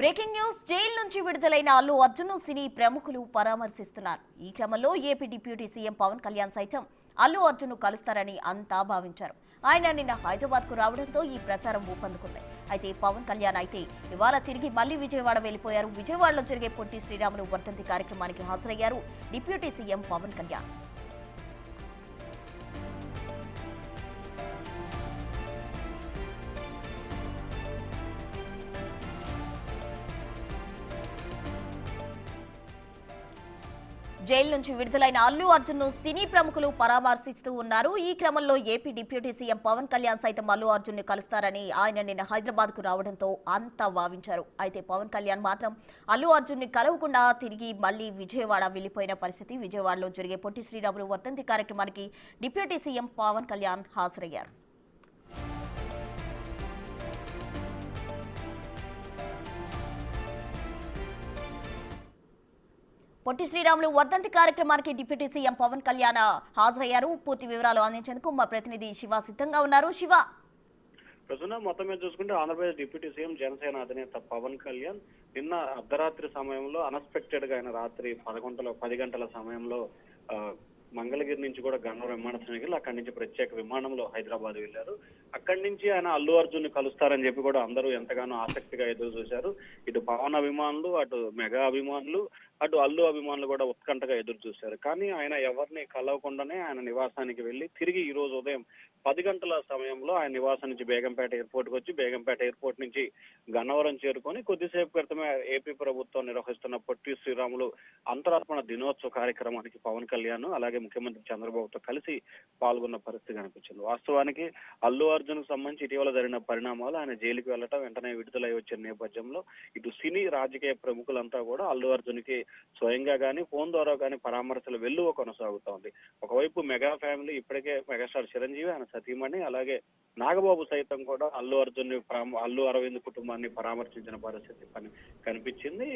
Breaking news jail నుంచి విడుదలైన అల్లు అర్జున్ సినీ ప్రముఖులు పరామర్శిస్తున్నారు. ఈ క్రమంలో AP deputy CM Pawan Kalyan సైతం అల్లు అర్జున్ కలుస్తారని అంతా భావించారు. ఆయన నిన్న హైదరాబాద్ కు రావడంతో ఈ ప్రచారం ఊపందుకుంది. అయితే పవన్ కళ్యాణ్ అయితే ఇవాళ తిరిగి మళ్లీ విజయవాడ వెళ్లిపోయారు. విజయవాడలో జరిగే పొట్టి శ్రీరాములు వర్ధంతి కార్యక్రమానికి హాజరయ్యారు deputy CM Pawan Kalyan. Jail నుంచి విడుదలైన అల్లు అర్జున్ సినీ ప్రముఖులు పరామర్శిస్తూ ఉన్నారు. ఈ క్రమంలో AP deputy CM Pawan Kalyan సైతం అల్లు అర్జున్ ని కలుస్తారని ఆయన నిన్న హైదరాబాద్ కు రావడంతో అంతా భావించారు. అయితే పవన్ కళ్యాణ్ మాత్రం అల్లు అర్జున్ ని కలవకుండా తిరిగి మళ్లీ విజయవాడ వెళ్లిపోయిన పరిస్థితి. విజయవాడలో జరిగే పొట్టి శ్రీరాములు వర్ధంతి కార్యక్రమానికి డిప్యూటీ సీఎం పవన్ కళ్యాణ్ హాజరయ్యారు. పొట్టి శ్రీరాములు వర్ధంతి కార్యక్రమానికి డిప్యూటీ సీఎం పవన్ కళ్యాణ్ హాజరయ్యారు. పూర్తి వివరాలు అందించేందుకు మా ప్రతినిధి శివ సిద్ధంగా ఉన్నారు. శివ, ప్రజన మొత్తం మీద చూసుకుంటే ఆంధ్రప్రదేశ్ డిప్యూటీ సీఎం జనసేన అధినేత పవన్ కళ్యాణ్ నిన్న అర్ధరాత్రి సమయంలో అన్ఎక్స్పెక్టెడ్ గా ఆయన రాత్రి 10 గంటల సమయంలో మంగళగిరి నుంచి కూడా గన్నవరం విమానాశ్రయానికి వెళ్ళి అక్కడి నుంచి ప్రత్యేక విమానంలో హైదరాబాద్ వెళ్లారు. అక్కడి నుంచి ఆయన అల్లు అర్జున్ ని కలుస్తారని చెప్పి కూడా అందరూ ఎంతగానో ఆసక్తిగా ఎదురు చూశారు. ఇటు పవన్ అభిమానులు, అటు మెగా అభిమానులు, అటు అల్లు అభిమానులు కూడా ఉత్కంఠగా ఎదురు చూశారు. కానీ ఆయన ఎవరిని కలవకుండానే ఆయన నివాసానికి వెళ్లి తిరిగి ఈ రోజు ఉదయం 10 గంటల సమయంలో ఆయన నివాసం నుంచి బేగంపేట ఎయిర్పోర్ట్ కు వచ్చి బేగంపేట ఎయిర్పోర్ట్ నుంచి గన్నవరం చేరుకొని కొద్దిసేపు క్రితమే ఏపీ ప్రభుత్వం నిర్వహిస్తున్న పొట్టి శ్రీరాములు అంతరార్పణ దినోత్సవ కార్యక్రమానికి పవన్ కళ్యాణ్ అలాగే ముఖ్యమంత్రి చంద్రబాబుతో కలిసి పాల్గొన్న పరిస్థితి కనిపించింది. వాస్తవానికి అల్లు అర్జున్ కు సంబంధించి ఇటీవల జరిగిన పరిణామాలు ఆయన జైలుకి వెళ్లటం వెంటనే విడుదలై వచ్చిన నేపథ్యంలో ఇటు సినీ రాజకీయ ప్రముఖులంతా కూడా అల్లు అర్జున్ కి స్వయంగా గానీ ఫోన్ ద్వారా గానీ పరామర్శలు వెల్లువ కొనసాగుతోంది. ఒకవైపు మెగా ఫ్యామిలీ ఇప్పటికే మెగాస్టార్ చిరంజీవి, ఆయన సతీమణి అలాగే నాగబాబు సైతం కూడా అల్లు అర్జున్ అల్లు అరవింద్ కుటుంబాన్ని పరామర్శించిన పరిస్థితి కనిపించింది.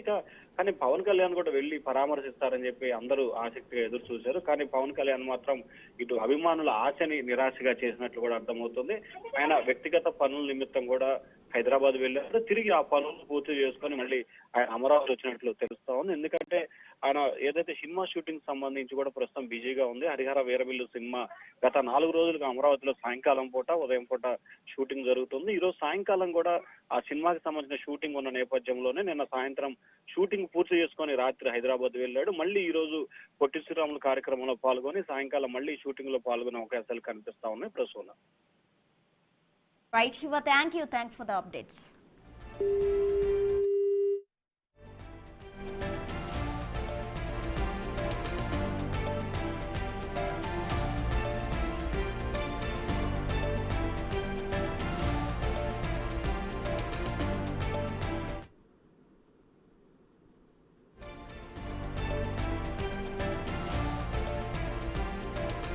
కానీ పవన్ కళ్యాణ్ కూడా వెళ్లి పరామర్శిస్తారని చెప్పి అందరూ ఆసక్తిగా ఎదురు చూశారు. కానీ పవన్ కళ్యాణ్ మాత్రం ఇటు అభిమానుల ఆశని నిరాశగా చేసినట్లు కూడా అర్థమవుతుంది. ఆయన వ్యక్తిగత పనుల నిమిత్తం కూడా హైదరాబాద్ వెళ్ళారు. తిరిగి ఆ పనులు పూర్తి చేసుకొని మళ్ళీ ఆయన అమరావతి వచ్చినట్లు తెలుస్తా ఉంది. ఎందుకంటే ఆయన ఏదైతే సినిమా షూటింగ్ సంబంధించి కూడా ప్రస్తుతం బిజీగా ఉంది. హరిహర వీరవిల్లు సినిమా గత 4 రోజులుగా అమరావతిలో సాయంకాలం పూట ఉదయం పూట షూటింగ్ జరుగుతుంది. ఈ రోజు సాయంకాలం కూడా ఆ సినిమాకి సంబంధించిన షూటింగ్ ఉన్న నేపథ్యంలోనే నిన్న సాయంత్రం షూటింగ్ పూర్తి చేసుకొని రాత్రి హైదరాబాద్ వెళ్ళాడు. మళ్ళీ ఈ రోజు పొట్టి శ్రీరాములు కార్యక్రమంలో పాల్గొని సాయంకాలం మళ్ళీ షూటింగ్ లో పాల్గొనే అవకాశాలు కనిపిస్తా ఉన్నాయి. ప్రస్తుతం right Shiva, thanks for the updates.